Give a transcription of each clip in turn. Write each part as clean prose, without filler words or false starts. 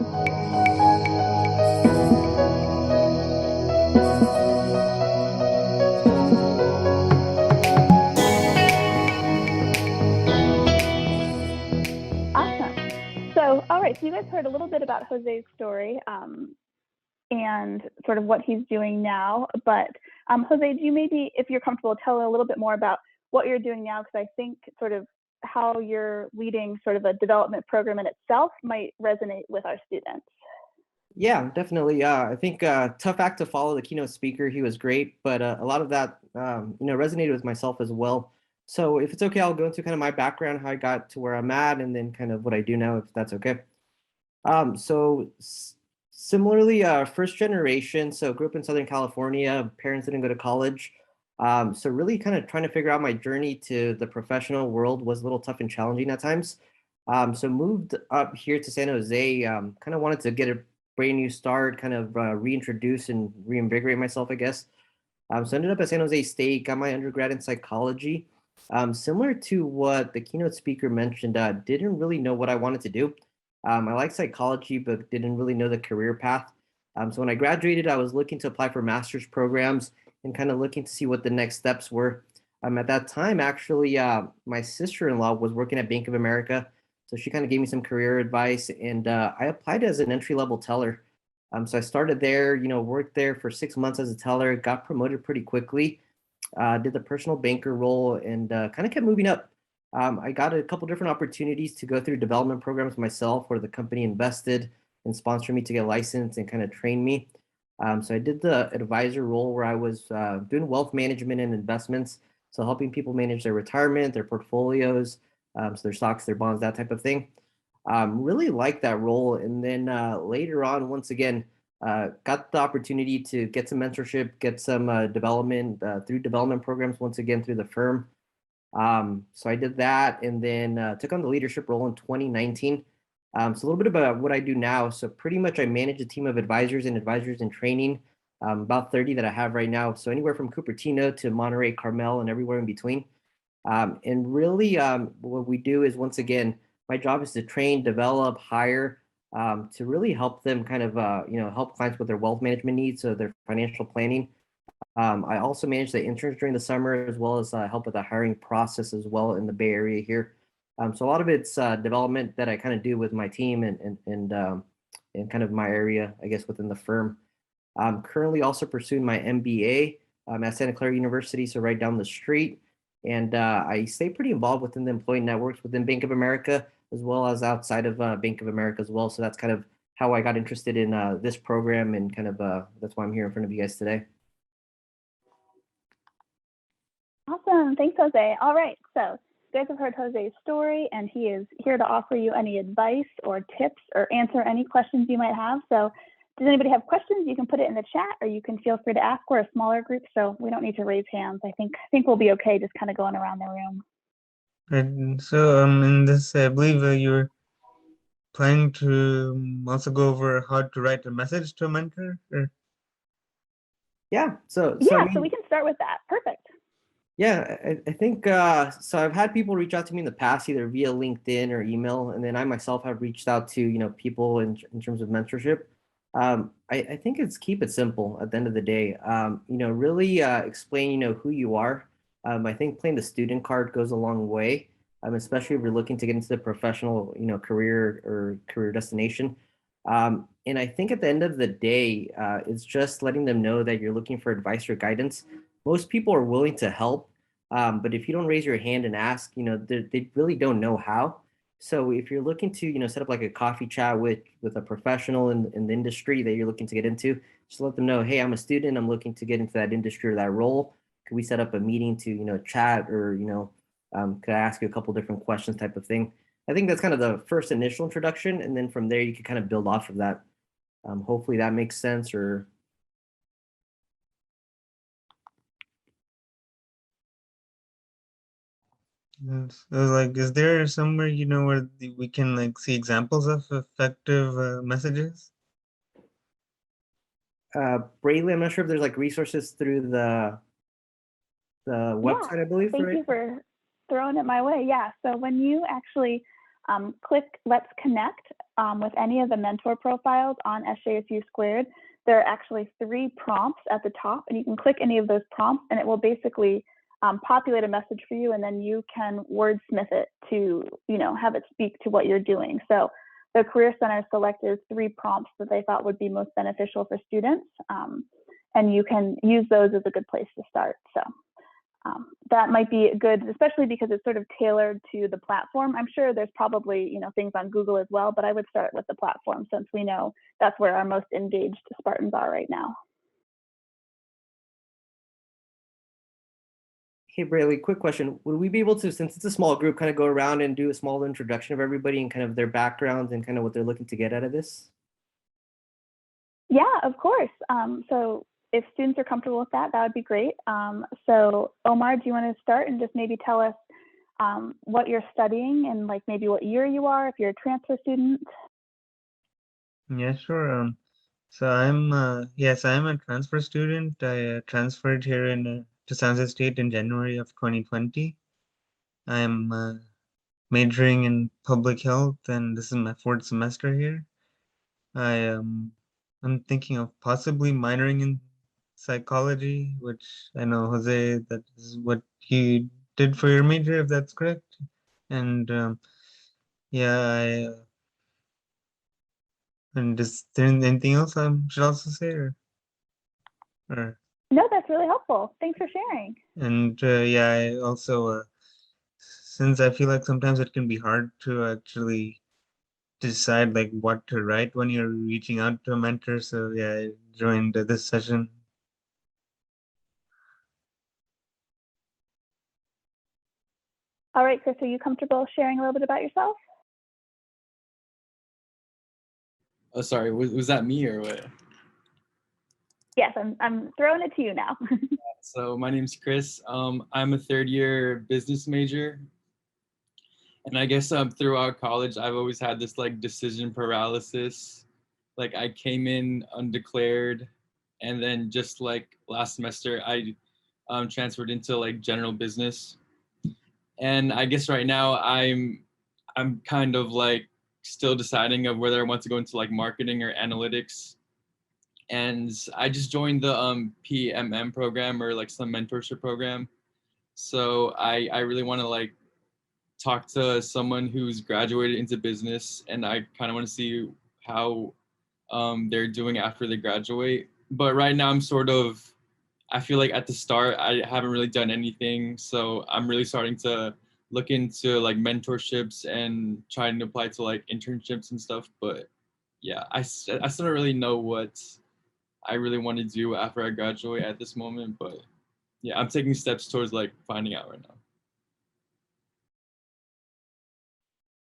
Awesome. So, all right, so you guys heard a little bit about Jose's story and sort of what he's doing now. But Jose, do you maybe, if you're comfortable, tell a little bit more about what you're doing now? Because I think sort of how you're leading sort of a development program in itself might resonate with our students. Yeah, definitely. I think tough act to follow, the keynote speaker. He was great, but a lot of that resonated with myself as well. So if it's okay, I'll go into kind of my background, how I got to where I'm at, and then kind of what I do now, if that's okay. Similarly, first generation. So grew up in Southern California. Parents didn't go to college. So really kind of trying to figure out my journey to the professional world was a little tough and challenging at times. So moved up here to San Jose. Kind of wanted to get a brand new start, kind of reintroduce and reinvigorate myself, I guess. So ended up at San Jose State, got my undergrad in psychology. Similar to what the keynote speaker mentioned, didn't really know what I wanted to do. I like psychology, but didn't really know the career path. So when I graduated, I was looking to apply for master's programs and kind of looking to see what the next steps were. At that time, actually, my sister-in-law was working at Bank of America. So she kind of gave me some career advice, and I applied as an entry-level teller. So I started there, worked there for 6 months as a teller, got promoted pretty quickly, did the personal banker role, and kind of kept moving up. I got a couple different opportunities to go through development programs myself, where the company invested and sponsored me to get licensed and kind of train me. So I did the advisor role where I was doing wealth management and investments, so helping people manage their retirement, their portfolios, so their stocks, their bonds, that type of thing. Really liked that role. And then later on, once again, got the opportunity to get some mentorship, get some development through development programs, once again through the firm. So I did that, and then took on the leadership role in 2019. So a little bit about what I do now. So pretty much I manage a team of advisors and advisors in training, about 30 that I have right now. So anywhere from Cupertino to Monterey, Carmel, and everywhere in between. And really, what we do is, once again, my job is to train, develop, hire, to really help them kind of, help clients with their wealth management needs, so their financial planning. I also manage the interns during the summer, as well as help with the hiring process as well in the Bay Area here. So a lot of it's development that I kind of do with my team and kind of my area, I guess, within the firm. I'm currently also pursuing my MBA at Santa Clara University, so right down the street. And I stay pretty involved within the employee networks within Bank of America, as well as outside of Bank of America as well. So that's kind of how I got interested in this program, and kind of that's why I'm here in front of you guys today. Awesome. Thanks, Jose. All right. So you guys have heard Jose's story, and he is here to offer you any advice or tips or answer any questions you might have. So does anybody have questions? You can put it in the chat, or you can feel free to ask. We're a smaller group, so we don't need to raise hands. I think we'll be okay just kind of going around the room. And so in this, I believe you're planning to also go over how to write a message to a mentor? Or? Yeah. So we can start with that. Perfect. Yeah, I think so. I've had people reach out to me in the past, either via LinkedIn or email, and then I myself have reached out to people in terms of mentorship. I think it's keep it simple at the end of the day. Really explain who you are. I think playing the student card goes a long way, especially if you're looking to get into the professional career or career destination. And I think at the end of the day, it's just letting them know that you're looking for advice or guidance. Most people are willing to help, but if you don't raise your hand and ask, they really don't know how. So if you're looking to, set up like a coffee chat with a professional in the industry that you're looking to get into, just let them know, hey, I'm a student, I'm looking to get into that industry or that role. Could we set up a meeting to, chat, or, could I ask you a couple different questions type of thing? I think that's kind of the first initial introduction, and then from there you can kind of build off of that. Hopefully that makes sense. Or so, like, is there somewhere where we can see examples of effective messages? Brayley, I'm not sure if there's resources through the website, I believe. Thank you for throwing it my way. Yeah. So when you actually click Let's Connect with any of the mentor profiles on SJSU Squared, there are actually 3 prompts at the top, and you can click any of those prompts and it will basically populate a message for you, and then you can wordsmith it to, have it speak to what you're doing. So the Career Center selected 3 prompts that they thought would be most beneficial for students, and you can use those as a good place to start. So that might be good, especially because it's sort of tailored to the platform. I'm sure there's probably, things on Google as well, but I would start with the platform since we know that's where our most engaged Spartans are right now. Hey, Braley, quick question. Would we be able to, since it's a small group, kind of go around and do a small introduction of everybody and kind of their backgrounds and kind of what they're looking to get out of this? Yeah, of course. So if students are comfortable with that, that would be great. So Omar, do you want to start and just maybe tell us what you're studying and like maybe what year you are, if you're a transfer student? Yeah, sure. So yes, I'm a transfer student. I transferred here to San Jose State in January of 2020. I'm majoring in public health, and this is my 4th semester here. I'm thinking of possibly minoring in psychology, which I know, Jose, that is what you did for your major, if that's correct. And yeah, and is there anything else I should also say, or? No, that's really helpful. Thanks for sharing. And yeah, I also, since I feel like sometimes it can be hard to actually decide like what to write when you're reaching out to a mentor. So yeah, I joined this session. All right, Chris, are you comfortable sharing a little bit about yourself? Oh, sorry, was that me or what? Yes, I'm throwing it to you now. So my name's Chris. I'm a 3rd year business major. And I guess throughout college, I've always had this like decision paralysis. Like I came in undeclared, and then just like last semester, I transferred into like general business. And I guess right now I'm kind of like still deciding of whether I want to go into like marketing or analytics. And I just joined the PMM program, or like some mentorship program. So I really want to like talk to someone who's graduated into business, and I kind of want to see how they're doing after they graduate. But right now I feel like at the start I haven't really done anything, so I'm really starting to look into like mentorships and trying to apply to like internships and stuff. But yeah, I still don't really know what I really want to do after I graduate at this moment. But yeah, I'm taking steps towards like finding out right now.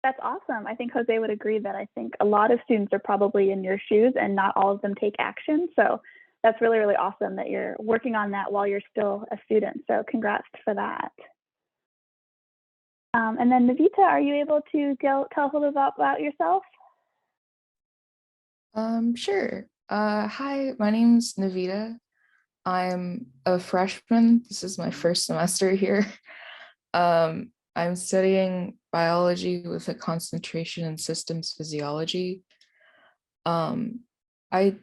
That's awesome. I think Jose would agree that I think a lot of students are probably in your shoes and not all of them take action. So that's really, really awesome that you're working on that while you're still a student. So congrats for that. And then Navita, are you able to tell us a little bit about yourself? Sure. Hi, my name's Navita. I'm a freshman. This is my 1st semester here. I'm studying biology with a concentration in systems physiology. I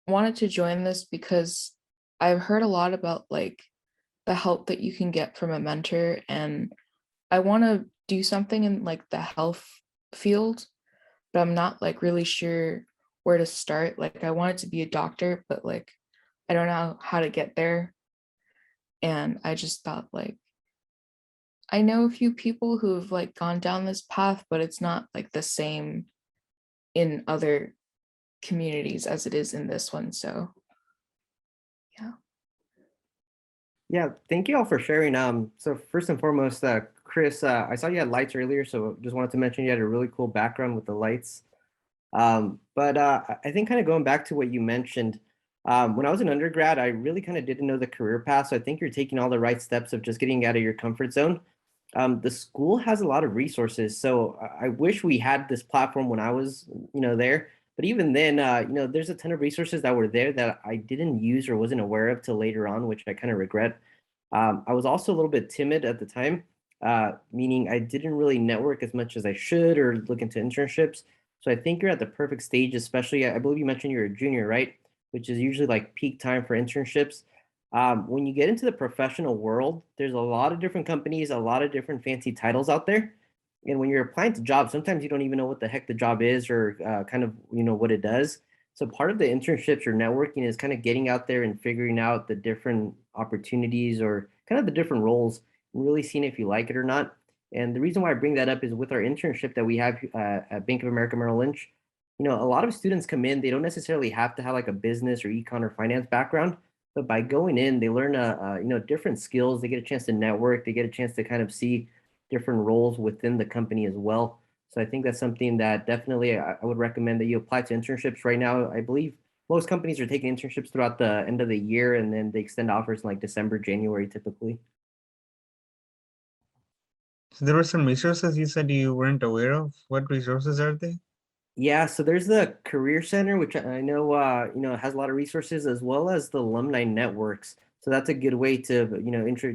wanted to join this because I've heard a lot about like the help that you can get from a mentor, and I want to do something in like the health field, but I'm not like really sure where to start. Like I wanted to be a doctor, but like I don't know how to get there. And I just thought like I know a few people who have like gone down this path, but it's not like the same in other communities as it is in this one. So yeah. Yeah, thank you all for sharing. So first and foremost, Chris, I saw you had lights earlier, so just wanted to mention you had a really cool background with the lights. But I think kind of going back to what you mentioned, when I was an undergrad, I really kind of didn't know the career path. So I think you're taking all the right steps of just getting out of your comfort zone. The school has a lot of resources, so I wish we had this platform when I was, there. But even then, there's a ton of resources that were there that I didn't use or wasn't aware of till later on, which I kind of regret. I was also a little bit timid at the time, meaning I didn't really network as much as I should or look into internships. So I think you're at the perfect stage, especially I believe you mentioned you're a junior, right? Which is usually like peak time for internships. When you get into the professional world, there's a lot of different companies, a lot of different fancy titles out there. And when you're applying to jobs, sometimes you don't even know what the heck the job is or kind of, what it does. So part of the internships or networking is kind of getting out there and figuring out the different opportunities or kind of the different roles and really seeing if you like it or not. And the reason why I bring that up is with our internship that we have at Bank of America Merrill Lynch, a lot of students come in, they don't necessarily have to have like a business or econ or finance background, but by going in, they learn different skills. They get a chance to network. They get a chance to kind of see different roles within the company as well. So I think that's something that definitely I would recommend that you apply to internships right now. I believe most companies are taking internships throughout the end of the year, and then they extend offers in like December, January typically. So there were some resources you said you weren't aware of. What resources are they? Yeah, so there's the Career Center, which I know has a lot of resources, as well as the alumni networks. So that's a good way to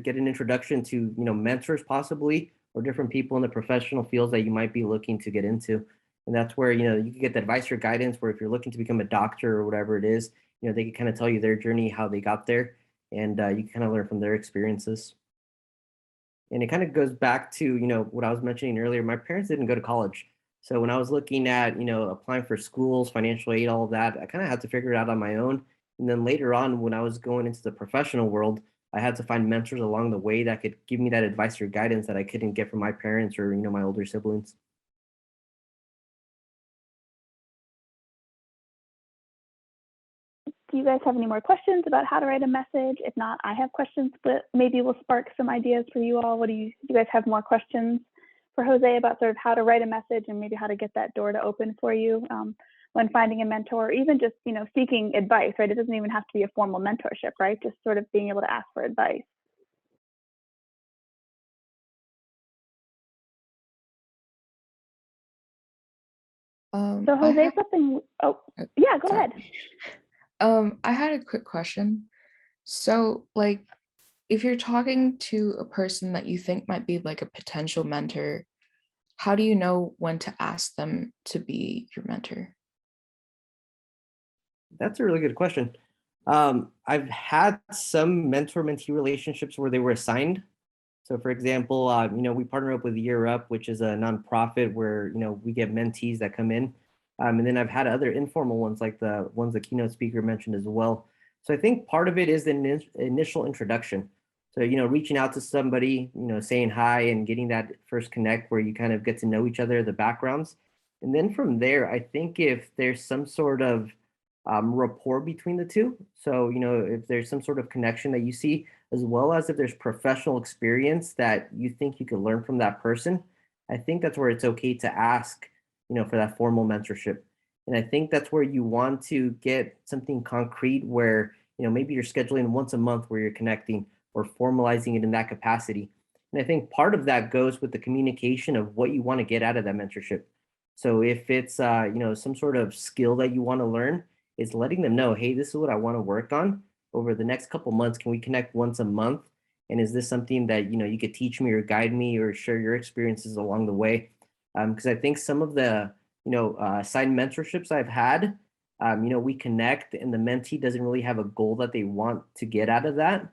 get an introduction to mentors possibly, or different people in the professional fields that you might be looking to get into. And that's where you can get the advice or guidance. Where if you're looking to become a doctor or whatever it is, they can kind of tell you their journey, how they got there, and you can kind of learn from their experiences. And it kind of goes back to what I was mentioning earlier. My parents didn't go to college, so when I was looking at applying for schools, financial aid, all of that, I kind of had to figure it out on my own. And then later on, when I was going into the professional world, I had to find mentors along the way that could give me that advice or guidance that I couldn't get from my parents or my older siblings. Do you guys have any more questions about how to write a message? If not, I have questions, but maybe we'll spark some ideas for you all. Do you guys have more questions for Jose about sort of how to write a message and maybe how to get that door to open for you when finding a mentor, or even just seeking advice, right? It doesn't even have to be a formal mentorship, right? Just sort of being able to ask for advice. So Jose, something. Oh, yeah, go ahead. I had a quick question. So, like, if you're talking to a person that you think might be like a potential mentor, how do you know when to ask them to be your mentor? That's a really good question. I've had some mentor-mentee relationships where they were assigned. So for example, we partner up with Year Up, which is a nonprofit where, we get mentees that come in. And then I've had other informal ones like the ones the keynote speaker mentioned as well. So I think part of it is the initial introduction. So, reaching out to somebody, saying hi and getting that first connect where you kind of get to know each other, the backgrounds. And then from there, I think if there's some sort of rapport between the two. So, if there's some sort of connection that you see, as well as if there's professional experience that you think you could learn from that person, I think that's where it's okay to ask, for that formal mentorship. And I think that's where you want to get something concrete where, maybe you're scheduling once a month where you're connecting or formalizing it in that capacity. And I think part of that goes with the communication of what you want to get out of that mentorship. So if it's, some sort of skill that you want to learn, is letting them know, hey, this is what I want to work on over the next couple months. Can we connect once a month? And is this something that you could teach me or guide me or share your experiences along the way? Because I think some of the side mentorships I've had, we connect and the mentee doesn't really have a goal that they want to get out of that.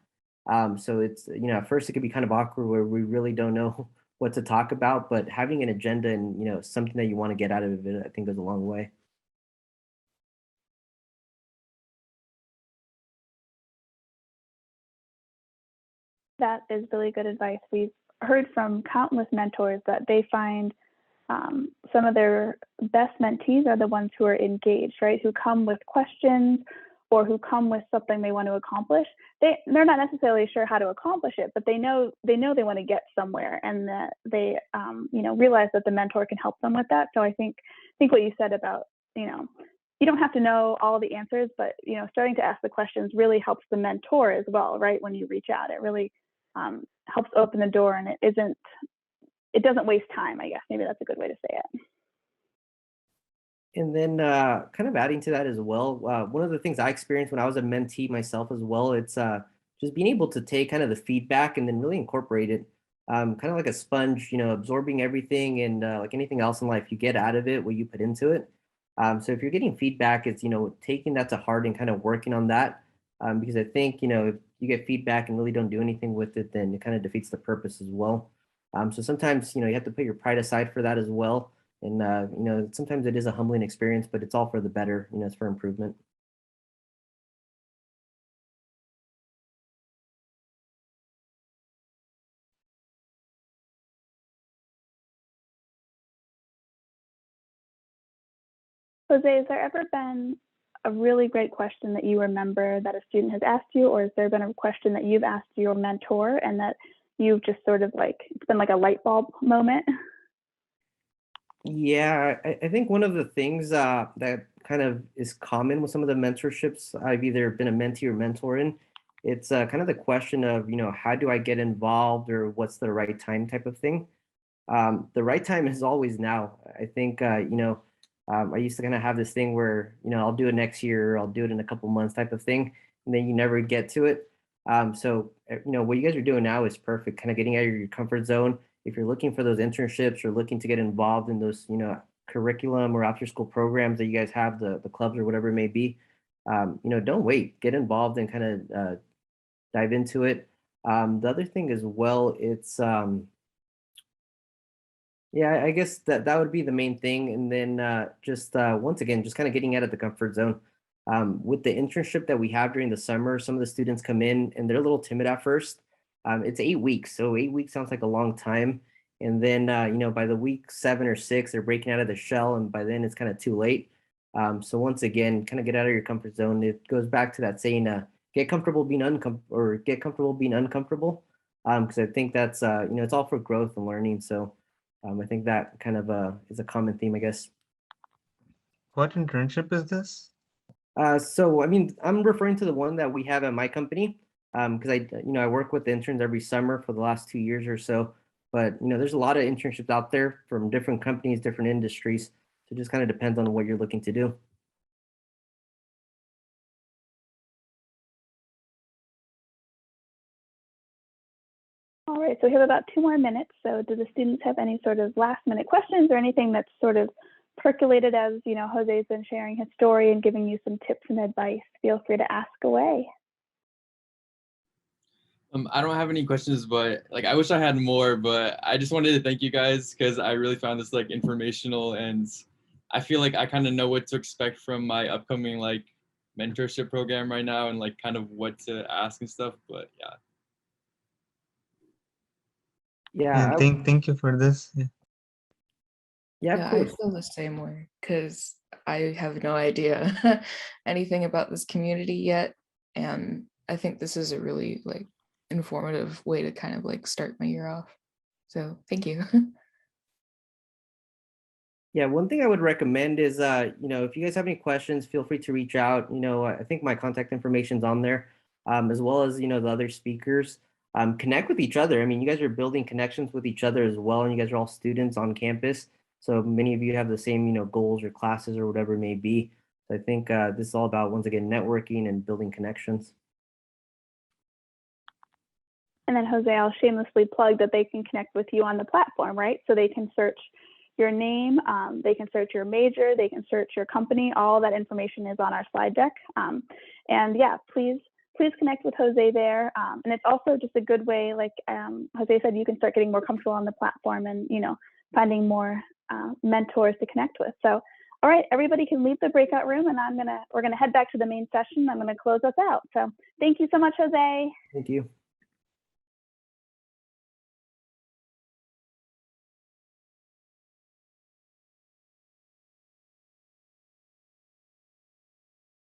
So it's at first it could be kind of awkward where we really don't know what to talk about, but having an agenda and something that you want to get out of it, I think goes a long way. That is really good advice. We've heard from countless mentors that they find some of their best mentees are the ones who are engaged, right? Who come with questions or who come with something they want to accomplish. They're not necessarily sure how to accomplish it, but they know they want to get somewhere, and that they realize that the mentor can help them with that. So I think what you said about you don't have to know all the answers, but starting to ask the questions really helps the mentor as well, right? When you reach out, it really helps open the door, and it doesn't waste time, I guess. Maybe that's a good way to say it. And then kind of adding to that as well, one of the things I experienced when I was a mentee myself as well, it's just being able to take kind of the feedback and then really incorporate it. kind of like a sponge, absorbing everything, and like anything else in life, you get out of it what you put into it. So if you're getting feedback, it's taking that to heart and kind of working on that. Because I think if you get feedback and really don't do anything with it, then it kind of defeats the purpose as well. So sometimes you have to put your pride aside for that as well. And sometimes it is a humbling experience, but it's all for the better. It's for improvement. Jose, has there ever been a really great question that you remember that a student has asked you, or has there been a question that you've asked your mentor and that you've just sort of it's been like a light bulb moment? Yeah, I think one of the things that kind of is common with some of the mentorships I've either been a mentee or mentor in, it's kind of the question of, how do I get involved, or what's the right time type of thing. The right time is always now. I think, I used to kind of have this thing where, I'll do it next year, or I'll do it in a couple months type of thing, and then you never get to it. What you guys are doing now is perfect, kind of getting out of your comfort zone. If you're looking for those internships or looking to get involved in those, curriculum or after school programs that you guys have, the clubs or whatever it may be, don't wait, get involved and kind of dive into it. The other thing as well, it's, yeah, I guess that would be the main thing. And then just once again, just kind of getting out of the comfort zone. With the internship that we have during the summer, some of the students come in and they're a little timid at first. It's 8 weeks, so 8 weeks sounds like a long time. And then by the week 7 or 6, they're breaking out of the shell, and by then it's kind of too late. So once again, kind of get out of your comfort zone. It goes back to that saying, get comfortable being get comfortable being uncomfortable. Because I think that's it's all for growth and learning. So. I think that kind of is a common theme, I guess. What internship is this? So I mean, I'm referring to the one that we have at my company, because I work with interns every summer for the last 2 years or so. But there's a lot of internships out there from different companies, different industries. So it just kind of depends on what you're looking to do. All right, so we have about 2 more minutes. So do the students have any sort of last minute questions or anything that's sort of percolated as, Jose's been sharing his story and giving you some tips and advice? Feel free to ask away. I don't have any questions, but I wish I had more, but I just wanted to thank you guys because I really found this informational, and I feel like I kind of know what to expect from my upcoming mentorship program right now, and kind of what to ask and stuff. But yeah. Yeah. Thank you for this. Yeah, Yeah, of I course. feel the same way because I have no idea anything about this community yet. And I think this is a really informative way to kind of start my year off. So thank you. Yeah, one thing I would recommend is, if you guys have any questions, feel free to reach out. I think my contact information's on there, as well as, the other speakers. Connect with each other. I mean, you guys are building connections with each other as well, and you guys are all students on campus. So many of you have the same, goals or classes or whatever it may be. So I think this is all about, once again, networking and building connections. And then Jose, I'll shamelessly plug that they can connect with you on the platform, right? So they can search your name, they can search your major, they can search your company. All that information is on our slide deck. And yeah, please connect with Jose there. And it's also just a good way, like Jose said, you can start getting more comfortable on the platform and, finding more mentors to connect with. So, all right, everybody can leave the breakout room, and we're gonna head back to the main session. I'm gonna close us out. So thank you so much, Jose. Thank you.